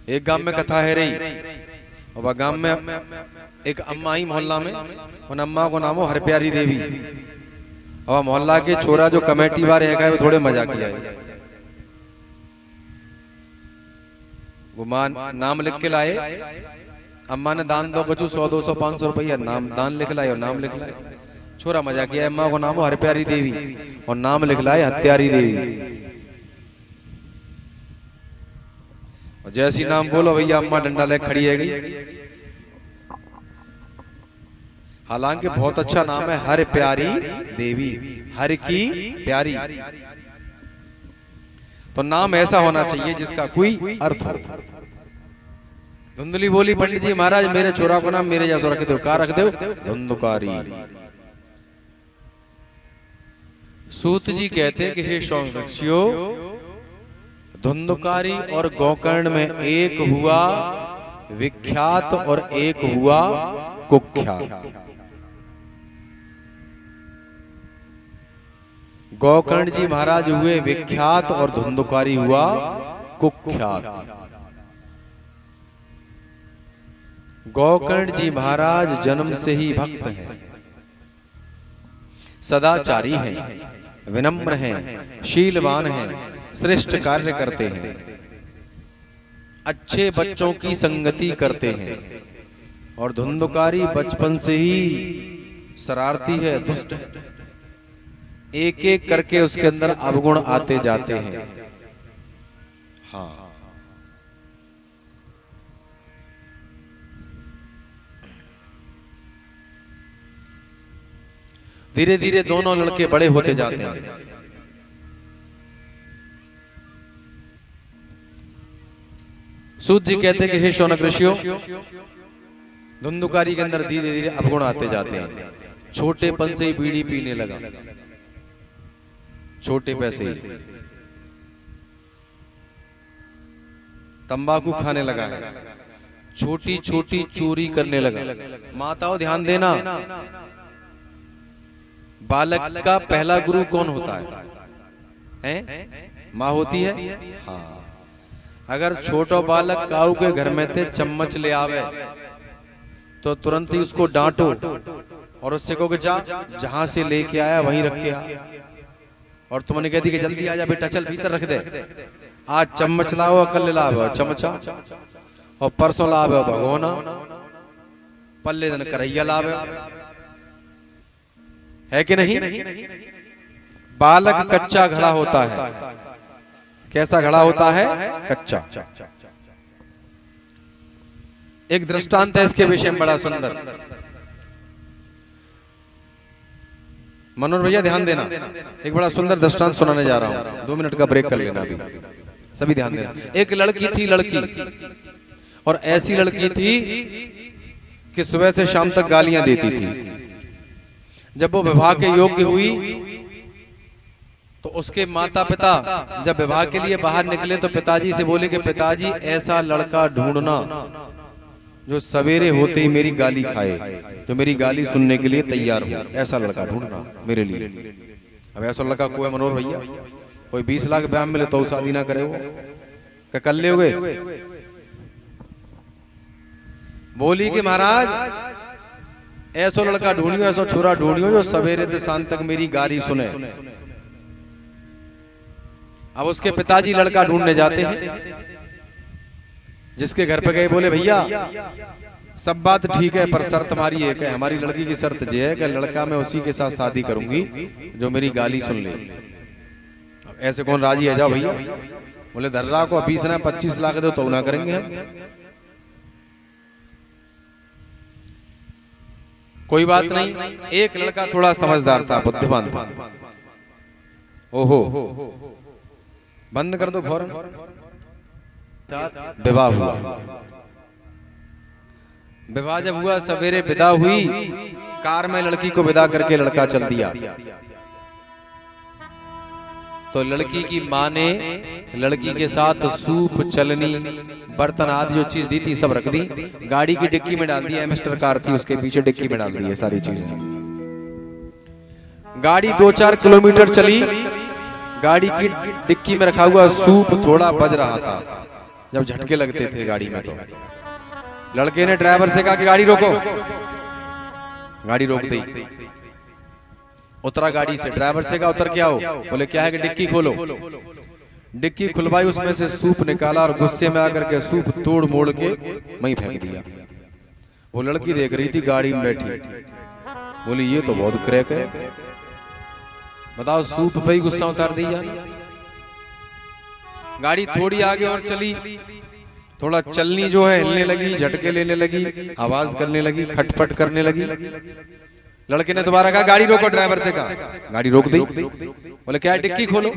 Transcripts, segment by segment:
एक गांव में कथा है रही, और वह गांव में एक अम्मा ही मोहल्ला में, उन अम्मा को नाम हो हरप्यारी देवी। और मोहल्ला के छोरा जो कमेटी वाले है वो थोड़े मजाक किया है, वो मां नाम लिख के लाए। अम्मा ने दान दो कुछ 100 200 500 रुपया नाम दान लिख लाए और नाम लिख लाए। छोरा मजाक किया, अम्मा को नाम हो हरप्यारी देवी और नाम लिख लाए हत्यारी देवी। और जैसी नाम बोलो भैया अम्मा डंडा लेके खड़ी है गई। हालांकि बहुत अच्छा नाम है, हर प्यारी देवी, हर की प्यारी। तो नाम ऐसा होना चाहिए जिसका कोई अर्थ हो। धुंधली बोली, पंडित जी महाराज मेरे छोरा को नाम मेरे जैसा रख दो। का रख दो? धुंधकारी। सूत जी कहते हैं कि हे सौंदर्शियों, धुंधकारी और गोकर्ण में एक हुआ विख्यात और एक हुआ कुख्यात। गोकर्ण जी महाराज हुए विख्यात और धुंधकारी हुआ कुख्यात। गोकर्ण जी महाराज जन्म से ही भक्त हैं, सदाचारी हैं, विनम्र हैं, शीलवान हैं, श्रेष्ठ कार्य करते हैं, अच्छे बच्चों की संगति करते हैं। और धुंधकारी बचपन से ही शरारती है, दुष्ट है। एक एक करके उसके अंदर अवगुण आते जाते हैं। हाँ, धीरे धीरे दोनों लड़के बड़े होते जाते हैं। सूत जी कहते हैं कि हे शौनक ऋषियों, धुंधकारी के अंदर धीरे धीरे अवगुण आते जाते हैं। छोटेपन से ही बीड़ी पीने लगा, छोटे पैसे ही तंबाकू खाने लगा है, छोटी छोटी चोरी करने लगा। माताओं ध्यान देना, बालक का पहला गुरु कौन होता है? माँ होती है। हाँ, अगर छोटा बालक काऊ के घर में थे चम्मच ले आवे तो तुरंत ही उसको डांटो और उससे कहो कि जा, जहां से लेके आया वहीं रख के आ। और तुमने कह दी कि जल्दी आ जा बेटा, चल भीतर रख दे। आज चम्मच लाओ, कल लाओ चमचा, और परसों लाओ भगोना, पल्ले दिन करैया लाओ, है कि नहीं? बालक कच्चा घड़ा होता है। कैसा घड़ा होता है? कच्चा। एक दृष्टांत है इसके विषय में बड़ा सुंदर। मनोहर भैया ध्यान देना, एक बड़ा सुंदर दृष्टांत सुनाने जा रहा हूं। 2 मिनट का ब्रेक कर लेना अभी, सभी ध्यान देना। एक लड़की थी, लड़की, और ऐसी लड़की थी कि सुबह से शाम तक गालियां देती थी। जब वो विवाह के योग्य हुई तो उसके माता पिता जब विवाह के लिए बाहर निकले तो पिताजी से बोले कि पिताजी ऐसा लड़का ढूंढना जो सवेरे होते ही मेरी गाली खाए, जो मेरी गाली सुनने के लिए तैयार हो, ऐसा लड़का ढूंढना मेरे लिए। अब ऐसा लड़का कोई मनोहर भैया, कोई 20 लाख ब्याह मिले तो शादी ना करे, वो क्या कर ले होगे? बोली कि महाराज ऐसा लड़का ढूंढियो, ऐसा छोरा ढूंढियो जो सवेरे से शाम तक मेरी गाली सुने। अब उसके पिताजी लड़का ढूंढने जाते हैं, जिसके घर पे गए, बोले भैया सब बात ठीक है पर शर्त हमारी एक है, हमारी लड़की की शर्त यह है कि लड़का मैं उसी के साथ शादी करूंगी जो मेरी गाली सुन ले। ऐसे कौन राजी है? जाओ भैया। बोले धर्रा को 20 ना 25 लाख दो तो ना करेंगे हम। कोई बात नहीं, एक लड़का थोड़ा समझदार था, बुद्धिमान था। ओहो, बंद कर दो फौरन। विवाह हुआ। विवाह जब हुआ, सवेरे विदा हुई, कार में लड़की को विदा करके लड़का चल दिया। तो लड़की की माँ ने लड़की के साथ सूप, चलनी, बर्तन आदि जो चीज दी थी सब रख दी, गाड़ी की डिक्की में डाल दिया। एमिस्टर कार थी, उसके पीछे डिक्की में डाल दी है सारी चीजें। गाड़ी 2-4 किलोमीटर चली, गाड़ी की डिक्की में रखा हुआ सूप थोड़ा बज रहा था। जब झटके लगते थे गाड़ी में, तो लड़के ने ड्राइवर से कहा कि गाड़ी रोको। गाड़ी रोक दी, उतरा गाड़ी से। ड्राइवर से कहा उतर के आओ। बोले क्या है कि डिक्की खोलो। डिक्की खुलवाई, उसमें से सूप निकाला और गुस्से में आकर के सूप तोड़ मोड़ के वहीं फेंक दिया। वो लड़की देख रही थी गाड़ी में बैठी, बोली ये तो बहुत क्रैक है, बताओ सूप पे ही गुस्सा उतार दिया। गाड़ी थोड़ी आगे और चली, थोड़ा चलनी जो है हिलने लगी, झटके लेने लगी, आवाज करने लगी, खटपट करने लगी। लड़के ने दोबारा कहा गाड़ी रोको। ड्राइवर से कहा, गाड़ी रोक दी। बोले क्या है, डिक्की खोलो।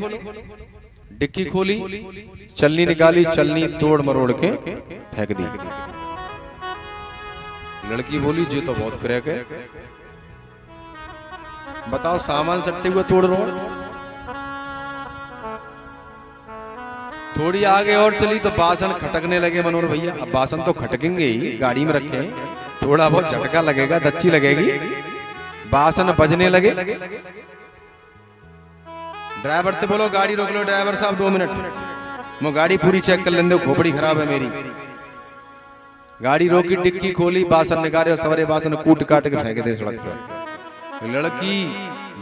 डिक्की खोली, चलनी निकाली, चलनी तोड़ मरोड़ के फेंक दी। लड़की बोली जी तो बहुत क्रैक है, बताओ सामान सट्टे हुए तोड़ रहा हूं। थोड़ी आगे और चली तो बासन खटकने लगे मनोहर भैया। अब बासन तो खटकेंगे ही, गाड़ी में रखे, थोड़ा बहुत झटका लगेगा, दच्ची लगेगी, बासन बजने लगे। ड्राइवर से बोलो गाड़ी रोक लो। ड्राइवर साहब 2 मिनट, मैं गाड़ी पूरी चेक कर लेंगे, खोपड़ी खराब है मेरी। गाड़ी रोकी, डिक्की खोली, बासन निकाले और सवरे बासन कूट काट के फेंक दे सड़क पर। लड़की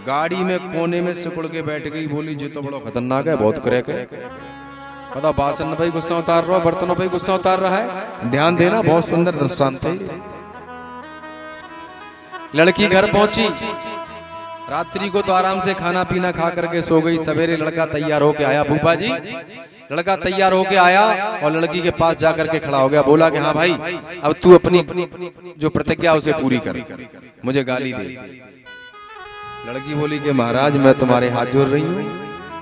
गाड़ी में कोने में सिकुड़ के बैठ गई, बोली जी तो बड़ा खतरनाक है, बहुत क्रैक है, पता बासन भाई गुस्सा उतार रहा है, बर्तनों भाई गुस्सा उतार रहा है, ध्यान देना। बहुत सुंदर दृष्टांत है। लड़की घर पहुंची, रात्रि को तो आराम से खाना पीना खा करके सो गई। सवेरे लड़का तैयार होके आया, फूफा जी लड़का तैयार होके आया और लड़की के पास जाकर के खड़ा हो गया। बोला कि हाँ भाई, अब तू अपनी जो प्रतिज्ञा उसे पूरी कर, मुझे गाली दे। लड़की बोली कि महाराज मैं तुम्हारे हाथ जोड़ रही हूँ,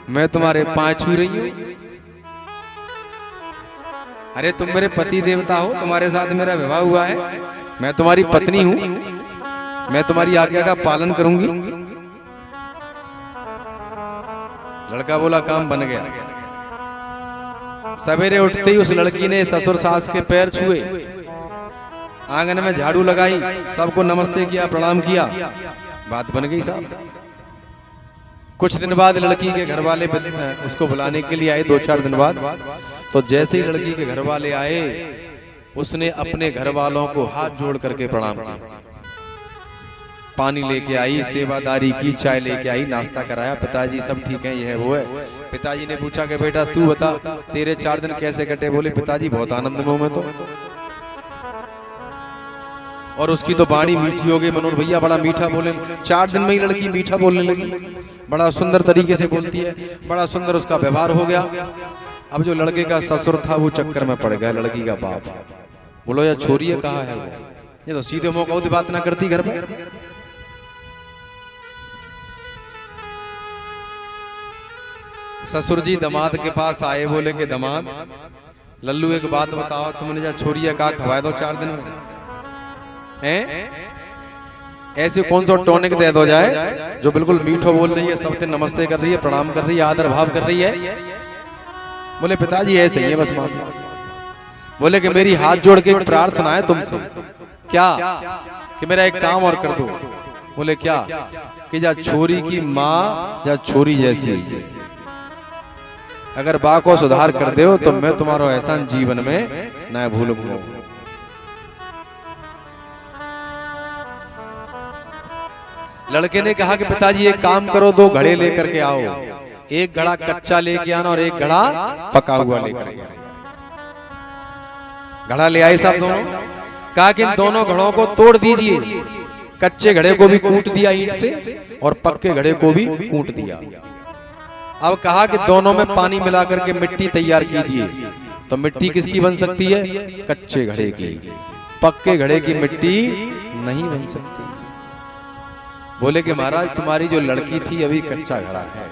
मैं तुम्हारे पांव छू रही हूँ। अरे तुम मेरे पति देवता हो, तुम्हारे साथ मेरा विवाह हुआ है, मैं तुम्हारी पत्नी हूं, मैं तुम्हारी आज्ञा का पालन करूंगी। लड़का बोला काम बन गया। सवेरे उठते ही उस लड़की ने ससुर सास के पैर छुए, आंगन में झाड़ू लगाई, सबको नमस्ते किया, प्रणाम किया, बात बन गई साहब। कुछ दिन बाद लड़की के घर वाले उसको बुलाने के लिए आए, 2-4 दिन बाद। तो जैसे ही लड़की के घर वाले आए, उसने अपने घर वालों को हाथ जोड़ करके प्रणाम किया, पानी लेके आई, सेवादारी की, चाय लेके आई, नाश्ता कराया। पिताजी सब ठीक है, यह वो है। पिताजी ने पूछा कि बेटा तू बता तेरे 4 दिन कैसे कटे। बोले पिताजी बहुत आनंद में हूं मैं तो। और उसकी तो वाणी मीठी हो गई मनोहर भैया, बड़ा मीठा बोले। 4 दिन में ही लड़की मीठा बोलने लगी, बड़ा सुंदर तरीके से बोलती है, बड़ा सुंदर उसका व्यवहार हो गया। अब जो लड़के का ससुर था वो चक्कर में पड़ गया, लड़की का बाप। बोलो यार छोरी है, कहाँ है वो, ये तो सीधे मौका की बात ना करती घर पे। ससुर जी दामाद के पास आए, बोले कि दामाद लल्लू एक बात बताओ, तुमने जा छोरी है कहा खवाए दो 4 दिन में हैं? ऐसे कौन सा टॉनिक दे दो जाए जो बिल्कुल मीठो बोल रही है, सबसे नमस्ते कर रही है, प्रणाम कर रही है, आदर भाव कर रही है। बोले पिताजी ऐसे ही है बस मामला। बोले कि मेरी हाथ जोड़ के प्रार्थना है तुमसे, क्या कि मेरा एक काम और कर दो। बोले क्या? कि जा छोरी की माँ या छोरी जैसी है, अगर बा को सुधार कर दे तो मैं तुम्हारा एहसान जीवन में न भूलूंगा। लड़के ने कहा कि पिताजी एक काम करो, 2 घड़े लेकर के आओ, एक घड़ा कच्चा लेके आना और एक घड़ा पका हुआ लेकर के। घड़ा ले आए सब दोनों। कहा कि इन दोनों घड़ों को तोड़ दीजिए। कच्चे घड़े को भी कूट दिया ईंट से और पक्के घड़े को भी कूट दिया। अब कहा कि दोनों में पानी मिलाकर के मिट्टी तैयार कीजिए। तो मिट्टी किसकी बन सकती है? कच्चे घड़े की। पक्के घड़े की मिट्टी नहीं बन सकती। बोले कि महाराज तुम्हारी जो लड़की थी अभी कच्चा घड़ा है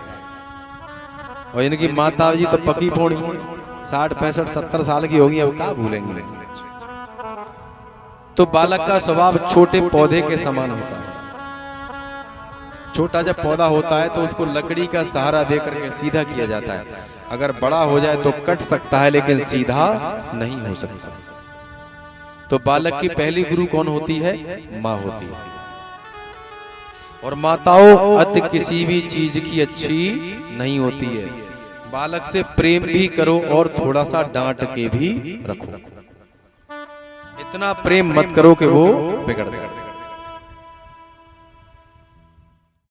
और इनकी माता जी तो पकी पौड़ी 60, 65, 70 साल की होगी, अब क्या भूलेंगे। तो बालक का स्वभाव छोटे पौधे के समान होता है। छोटा जब पौधा होता है तो उसको लकड़ी का सहारा देकर के सीधा किया जाता है। अगर बड़ा हो जाए तो कट सकता है लेकिन सीधा नहीं हो सकता। तो बालक की पहली गुरु कौन होती है? माँ होती है। और माताओं अति किसी भी चीज की अच्छी नहीं होती है। बालक से प्रेम भी करो और थोड़ा सा डांट के भी रखो। इतना प्रेम मत करो कि वो बिगड़ जाए।